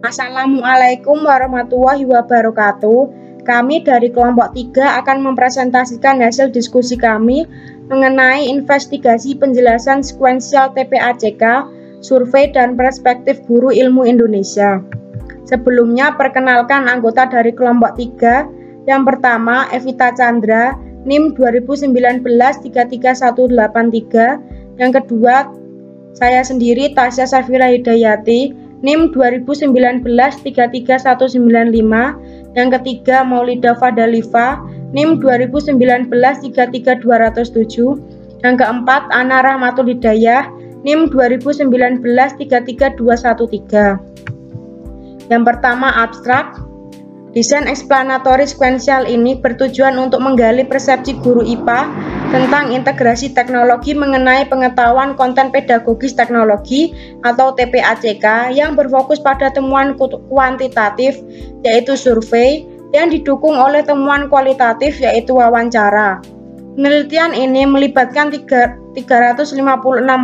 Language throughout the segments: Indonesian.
Assalamualaikum warahmatullahi wabarakatuh. Kami dari kelompok 3 akan mempresentasikan hasil diskusi kami mengenai investigasi penjelasan sekuensial TPACK, survei dan perspektif guru ilmu Indonesia. Sebelumnya perkenalkan anggota dari kelompok 3. Yang pertama Evita Chandra, NIM 2019-33183. Yang kedua saya sendiri Tasya Safira Hidayati, NIM 2019-33195. Yang ketiga Maulida Fadalifa, NIM 2019-33207. Yang keempat Ana Rahmatul Hidayah, NIM 2019-33213. Yang pertama abstrak. Desain eksplanatori sekuensial ini bertujuan untuk menggali persepsi guru IPA tentang integrasi teknologi mengenai pengetahuan konten pedagogis teknologi atau TPACK yang berfokus pada temuan kuantitatif yaitu survei yang didukung oleh temuan kualitatif yaitu wawancara. Penelitian ini melibatkan 356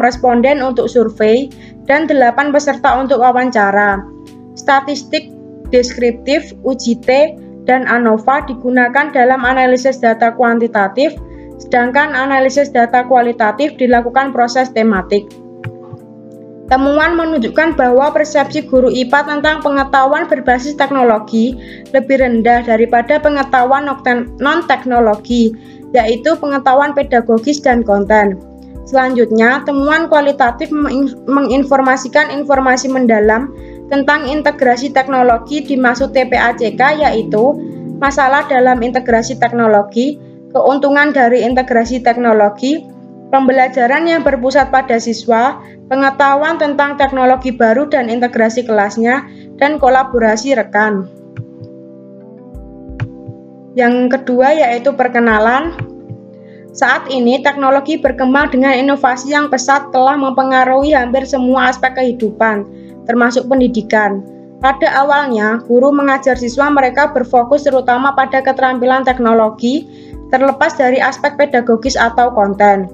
responden untuk survei dan 8 peserta untuk wawancara. Statistik deskriptif, UJT, dan ANOVA digunakan dalam analisis data kuantitatif, sedangkan analisis data kualitatif dilakukan proses tematik. Temuan menunjukkan bahwa persepsi guru IPA tentang pengetahuan berbasis teknologi lebih rendah daripada pengetahuan non-teknologi, yaitu pengetahuan pedagogis dan konten. Selanjutnya, temuan kualitatif menginformasikan informasi mendalam tentang integrasi teknologi dimaksud TPACK, yaitu masalah dalam integrasi teknologi, keuntungan dari integrasi teknologi, pembelajaran yang berpusat pada siswa, pengetahuan tentang teknologi baru dan integrasi kelasnya, dan kolaborasi rekan. Yang kedua yaitu perkenalan. Saat ini teknologi berkembang dengan inovasi yang pesat telah mempengaruhi hampir semua aspek kehidupan, termasuk pendidikan. Pada awalnya, guru mengajar siswa mereka berfokus terutama pada keterampilan teknologi, terlepas dari aspek pedagogis atau konten.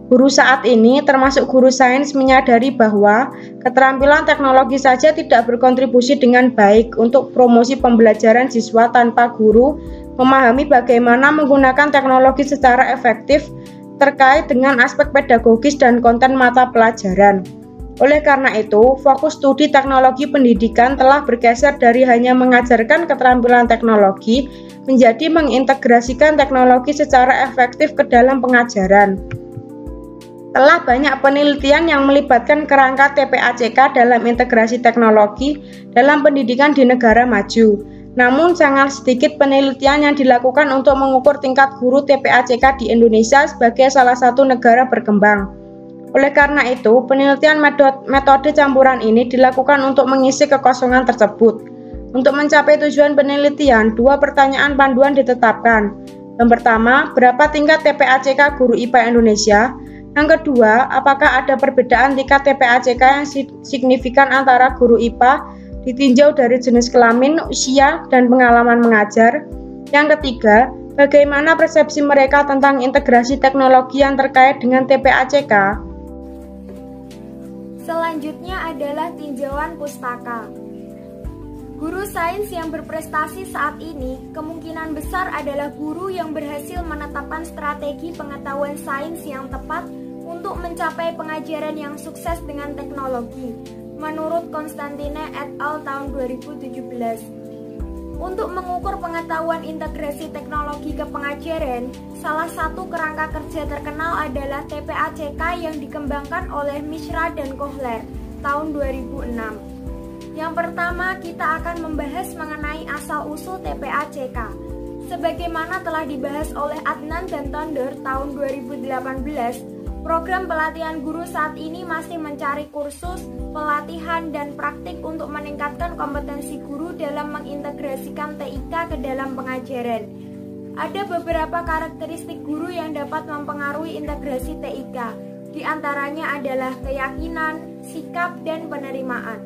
Guru saat ini, termasuk guru sains, menyadari bahwa keterampilan teknologi saja tidak berkontribusi dengan baik untuk promosi pembelajaran siswa tanpa guru memahami bagaimana menggunakan teknologi secara efektif terkait dengan aspek pedagogis dan konten mata pelajaran. Oleh karena itu, fokus studi teknologi pendidikan telah bergeser dari hanya mengajarkan keterampilan teknologi menjadi mengintegrasikan teknologi secara efektif ke dalam pengajaran. Telah banyak penelitian yang melibatkan kerangka TPACK dalam integrasi teknologi dalam pendidikan di negara maju. Namun sangat sedikit penelitian yang dilakukan untuk mengukur tingkat guru TPACK di Indonesia sebagai salah satu negara berkembang. Oleh karena itu, penelitian metode campuran ini dilakukan untuk mengisi kekosongan tersebut. Untuk mencapai tujuan penelitian, 2 pertanyaan panduan ditetapkan. Yang pertama, berapa tingkat TPACK guru IPA Indonesia? Yang kedua, apakah ada perbedaan tingkat TPACK yang signifikan antara guru IPA ditinjau dari jenis kelamin, usia, dan pengalaman mengajar? Yang ketiga, bagaimana persepsi mereka tentang integrasi teknologi yang terkait dengan TPACK? Selanjutnya adalah tinjauan pustaka. Guru sains yang berprestasi saat ini kemungkinan besar adalah guru yang berhasil menetapkan strategi pengetahuan sains yang tepat untuk mencapai pengajaran yang sukses dengan teknologi, menurut Constantine et al. Tahun 2017. Untuk mengukur pengetahuan integrasi teknologi ke pengajaran, salah satu kerangka kerja terkenal adalah TPACK yang dikembangkan oleh Mishra dan Kohler tahun 2006. Yang pertama, kita akan membahas mengenai asal-usul TPACK. Sebagaimana telah dibahas oleh Adnan dan Tonder tahun 2018, program pelatihan guru saat ini masih mencari kursus, pelatihan, dan praktik untuk meningkatkan kompetensi guru dalam mengintegrasikan TIK ke dalam pengajaran. Ada beberapa karakteristik guru yang dapat mempengaruhi integrasi TIK, di antaranya adalah keyakinan, sikap, dan penerimaan.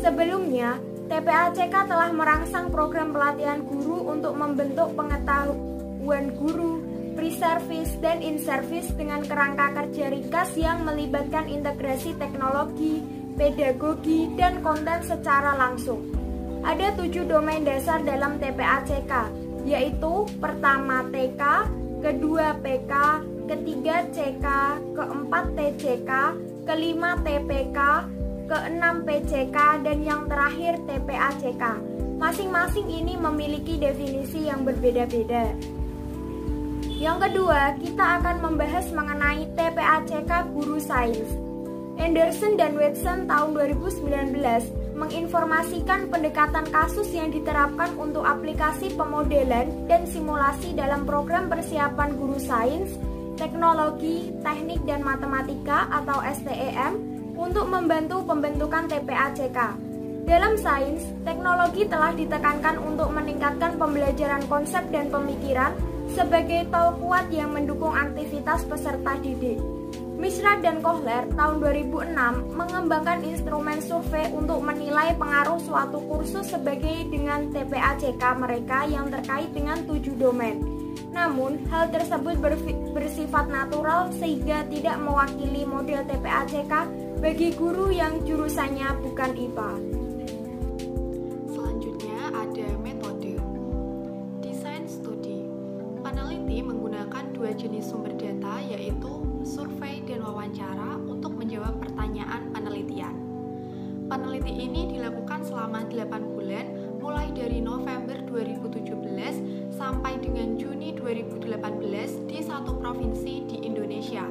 Sebelumnya, TPACK telah merangsang program pelatihan guru untuk membentuk pengetahuan guru, pre-service, dan in-service dengan kerangka kerja ringkas yang melibatkan integrasi teknologi, pedagogi, dan konten secara langsung. Ada 7 domain dasar dalam TPACK, yaitu pertama TK, kedua PK, ketiga CK, keempat TCK, kelima TPK, keenam PCK, dan yang terakhir TPACK. Masing-masing ini memiliki definisi yang berbeda-beda. Yang kedua, kita akan membahas mengenai TPACK Guru Sains. Anderson dan Watson tahun 2019 menginformasikan pendekatan kasus yang diterapkan untuk aplikasi pemodelan dan simulasi dalam program persiapan guru sains, teknologi, teknik, dan matematika atau STEM untuk membantu pembentukan TPACK. Dalam sains, teknologi telah ditekankan untuk meningkatkan pembelajaran konsep dan pemikiran sebagai tol kuat yang mendukung aktivitas peserta didik. Mishra dan Kohler tahun 2006 mengembangkan instrumen survei untuk menilai pengaruh suatu kursus sebagai dengan TPACK mereka yang terkait dengan 7 domain. Namun, hal tersebut bersifat natural sehingga tidak mewakili model TPACK bagi guru yang jurusannya bukan IPA. Selanjutnya ada metode. Desain studi. Peneliti menggunakan 2 jenis sumber data, yaitu survei dan wawancara untuk menjawab pertanyaan penelitian. Peneliti ini dilakukan selama 8 bulan, mulai dari November 2017 sampai dengan Juni 2018 di 1 provinsi di Indonesia.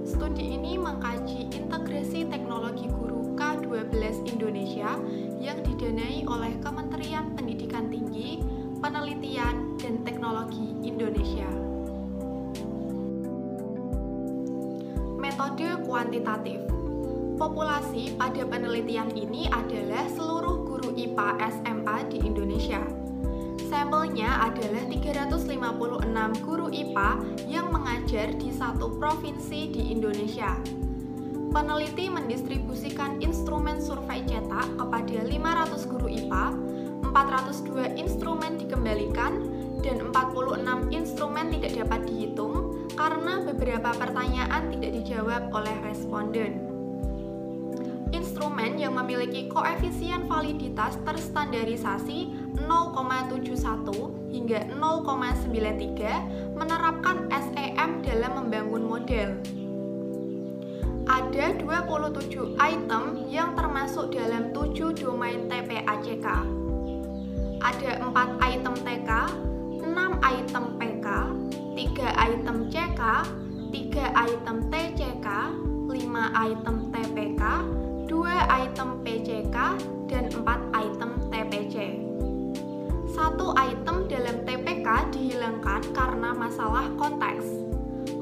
Studi ini mengkaji integrasi teknologi guru K12 Indonesia yang didanai oleh Kementerian Pendidikan Tinggi, Penelitian, dan Teknologi Indonesia. Metode kuantitatif. Populasi pada penelitian ini adalah seluruh guru IPA SMA di Indonesia. Sampelnya adalah 356 guru IPA yang mengajar di 1 provinsi di Indonesia. Peneliti mendistribusikan instrumen survei cetak kepada 500 guru IPA, 402 instrumen dikembalikan, dan 46 instrumen tidak dapat dihitung karena beberapa pertanyaan tidak dijawab oleh responden. Instrumen yang memiliki koefisien validitas terstandarisasi 0,71 hingga 0,93 menerapkan SEM dalam membangun model. Ada 27 item yang termasuk dalam 7 domain TPACK. Ada 4 item TK, 6 item PK, 3 item CK, 3 item TCK, 5 item TPK, 2 item PCK, dan 4 item TPC. 1 item dalam TPK dihilangkan karena masalah konteks.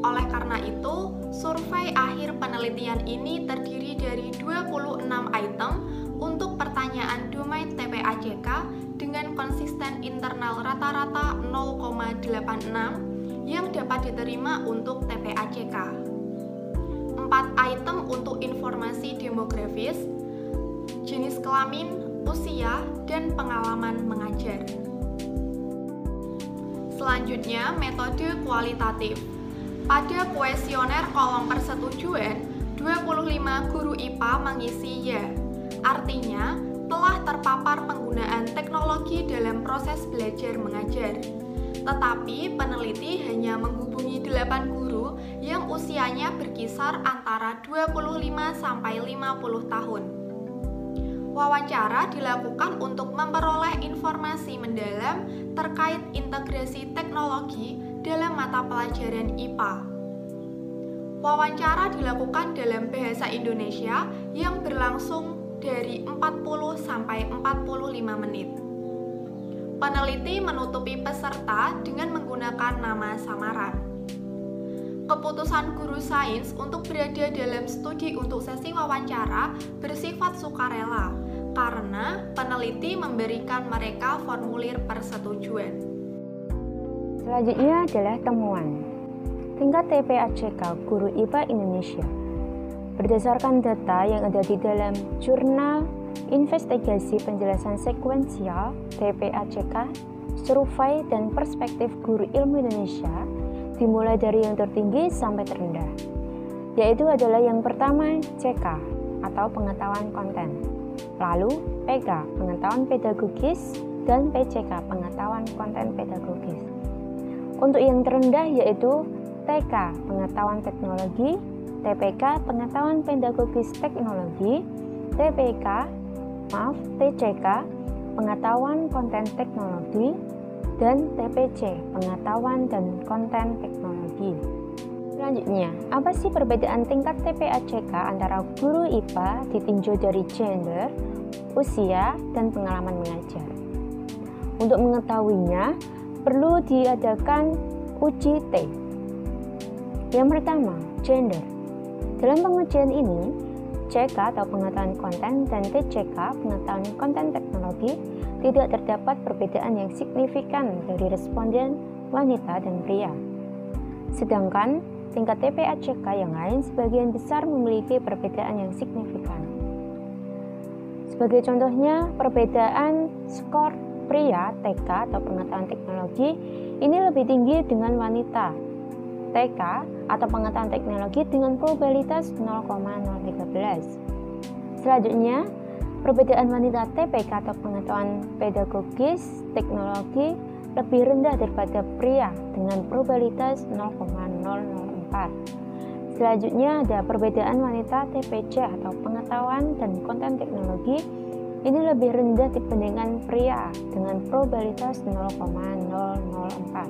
Oleh karena itu, survei akhir penelitian ini terdiri dari 26 item untuk pertanyaan domain TPACK dengan konsisten internal rata-rata 0,86 yang dapat diterima untuk TPACK. 4 item untuk informasi demografis, jenis kelamin, usia, dan pengalaman mengajar. Selanjutnya, metode kualitatif. Pada kuesioner kolom persetujuan, 25 guru IPA mengisi ya, artinya telah terpapar penggunaan teknologi dalam proses belajar mengajar. Tetapi peneliti hanya menghubungi 8 guru yang usianya berkisar antara 25 sampai 50 tahun. Wawancara dilakukan untuk memperoleh informasi mendalam terkait integrasi teknologi dalam mata pelajaran IPA. Wawancara dilakukan dalam bahasa Indonesia yang berlangsung dari 40 sampai 45 menit. Peneliti menutupi peserta dengan menggunakan nama samaran. Keputusan guru sains untuk berada dalam studi untuk sesi wawancara bersifat sukarela karena peneliti memberikan mereka formulir persetujuan. Selanjutnya adalah temuan. Tingkat TPACK Guru IPA Indonesia. Berdasarkan data yang ada di dalam Jurnal Investigasi Penjelasan Sekuensial TPACK, Survei dan Perspektif Guru Ilmu Indonesia, dimulai dari yang tertinggi sampai terendah, yaitu adalah yang pertama CK atau pengetahuan konten. Lalu PK, pengetahuan pedagogis, dan PCK, pengetahuan konten pedagogis. Untuk yang terendah yaitu TK, pengetahuan teknologi, TPK, pengetahuan pedagogis teknologi, TCK, pengetahuan konten teknologi, dan TPC, pengetahuan dan konten teknologi. Selanjutnya, apa sih perbedaan tingkat TPACK antara guru IPA ditinjau dari gender, usia, dan pengalaman mengajar? Untuk mengetahuinya, perlu diadakan uji T. Yang pertama, gender. Dalam pengujian ini, CK atau pengetahuan konten dan TCK, pengetahuan konten teknologi, tidak terdapat perbedaan yang signifikan dari responden wanita dan pria. Sedangkan tingkat TPACK yang lain sebagian besar memiliki perbedaan yang signifikan. Sebagai contohnya, perbedaan skor pria TK atau pengetahuan teknologi ini lebih tinggi dengan wanita TK atau pengetahuan teknologi dengan probabilitas 0,013. Selanjutnya, perbedaan wanita TPK atau pengetahuan pedagogis teknologi lebih rendah daripada pria dengan probabilitas 0,004. Selanjutnya ada perbedaan wanita TPC atau pengetahuan dan konten teknologi ini lebih rendah dibandingkan pria dengan probabilitas 0,004.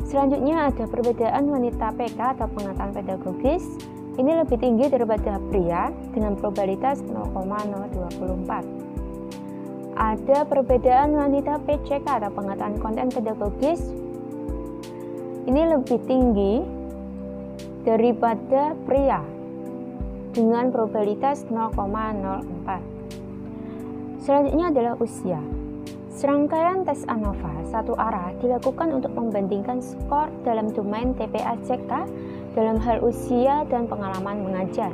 Selanjutnya ada perbedaan wanita PK atau pengetahuan pedagogis ini lebih tinggi daripada pria dengan probabilitas 0,024. Ada perbedaan wanita PCK atau pengetahuan konten pedagogis ini lebih tinggi daripada pria dengan probabilitas 0,04. Selanjutnya adalah usia. Serangkaian tes ANOVA satu arah dilakukan untuk membandingkan skor dalam domain TPACK dalam hal usia dan pengalaman mengajar.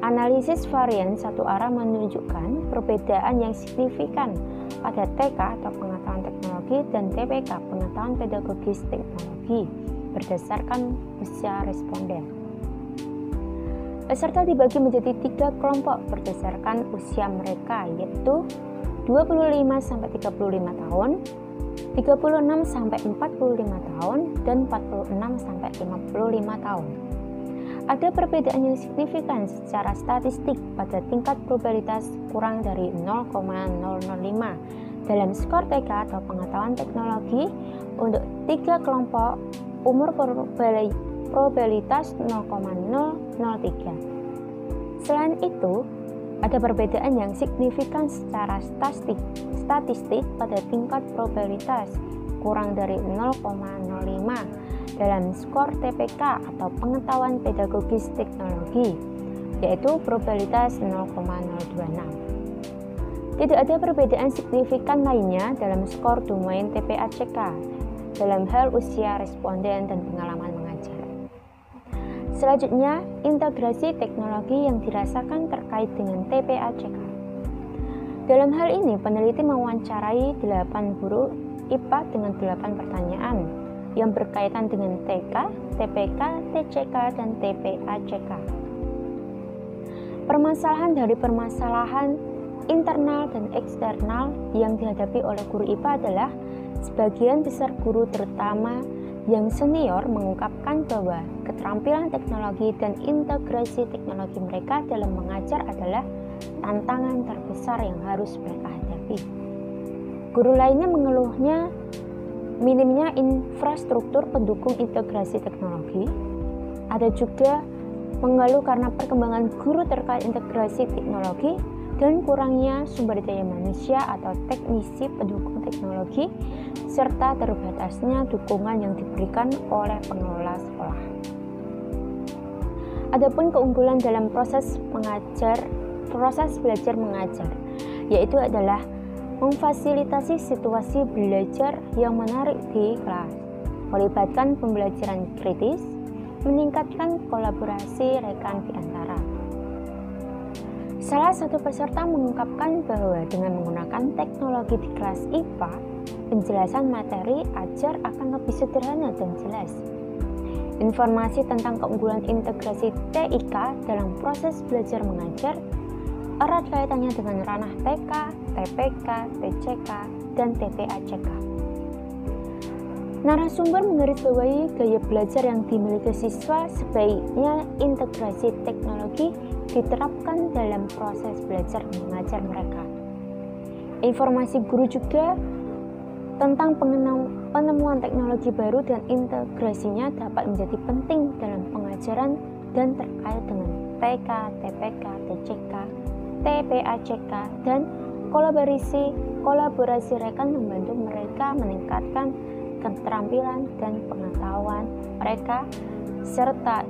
Analisis varian satu arah menunjukkan perbedaan yang signifikan pada TK atau pengetahuan teknologi dan TPK, pengetahuan pedagogis teknologi, berdasarkan usia responden. Peserta dibagi menjadi 3 kelompok berdasarkan usia mereka, yaitu 25-35 tahun, 36-45 tahun, dan 46-55 tahun. Ada perbedaan yang signifikan secara statistik pada tingkat probabilitas kurang dari 0,005 dalam skor TK atau pengetahuan teknologi untuk 3 kelompok umur probabilitas 0,003. Selain itu, ada perbedaan yang signifikan secara statistik pada tingkat probabilitas kurang dari 0,05 dalam skor TPK atau pengetahuan pedagogis teknologi, yaitu probabilitas 0,026. Tidak ada perbedaan signifikan lainnya dalam skor domain TPACK dalam hal usia responden dan pengalaman mengajar. Selanjutnya, integrasi teknologi yang dirasakan terkait dengan TPACK. Dalam hal ini, peneliti mewawancarai 8 guru IPA dengan 8 pertanyaan yang berkaitan dengan TK, TPK, TCK, dan TPACK. Permasalahan dari permasalahan internal dan eksternal yang dihadapi oleh guru IPA adalah sebagian besar guru terutama yang senior mengungkapkan bahwa keterampilan teknologi dan integrasi teknologi mereka dalam mengajar adalah tantangan terbesar yang harus mereka hadapi. Guru lainnya mengeluhnya minimnya infrastruktur pendukung integrasi teknologi. Ada juga mengeluh karena perkembangan guru terkait integrasi teknologi dan kurangnya sumber daya manusia atau teknisi pendukung teknologi, serta terbatasnya dukungan yang diberikan oleh pengelola sekolah. Adapun keunggulan dalam proses belajar mengajar, yaitu adalah memfasilitasi situasi belajar yang menarik di kelas, melibatkan pembelajaran kritis, meningkatkan kolaborasi rekan di antara. Salah satu peserta mengungkapkan bahwa dengan menggunakan teknologi di kelas IPA, penjelasan materi ajar akan lebih sederhana dan jelas. Informasi tentang keunggulan integrasi TIK dalam proses belajar mengajar erat kaitannya dengan ranah TK, TPK, TCK, dan TPACK. Narasumber menggarisbawahi gaya belajar yang dimiliki siswa sebaiknya integrasi teknologi diterapkan dalam proses belajar mengajar mereka. Informasi guru juga tentang penemuan teknologi baru dan integrasinya dapat menjadi penting dalam pengajaran dan terkait dengan TK, TPK, TCK, TPACK, dan kolaborasi rekan membantu mereka meningkatkan keterampilan dan pengetahuan mereka serta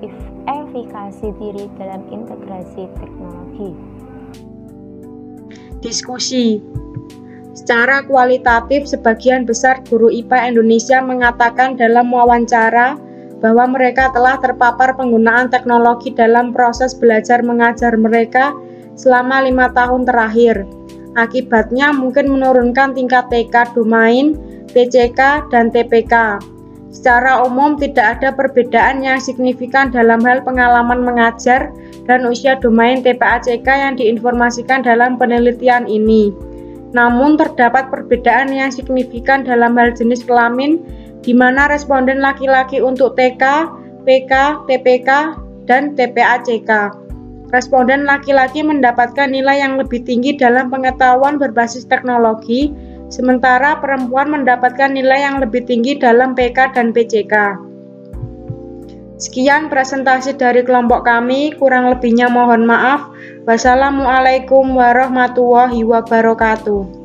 efikasi diri dalam integrasi teknologi. Diskusi. Secara kualitatif, sebagian besar guru IPA Indonesia mengatakan dalam wawancara bahwa mereka telah terpapar penggunaan teknologi dalam proses belajar mengajar mereka selama 5 tahun terakhir. Akibatnya mungkin menurunkan tingkat TK domain, TCK, dan TPK. Secara umum tidak ada perbedaan yang signifikan dalam hal pengalaman mengajar dan usia domain TPACK yang diinformasikan dalam penelitian ini. Namun terdapat perbedaan yang signifikan dalam hal jenis kelamin, di mana responden laki-laki untuk TK, PK, TPK, dan TPACK. Responden laki-laki mendapatkan nilai yang lebih tinggi dalam pengetahuan berbasis teknologi, sementara perempuan mendapatkan nilai yang lebih tinggi dalam PK dan PCK. Sekian presentasi dari kelompok kami, kurang lebihnya mohon maaf. Wassalamualaikum warahmatullahi wabarakatuh.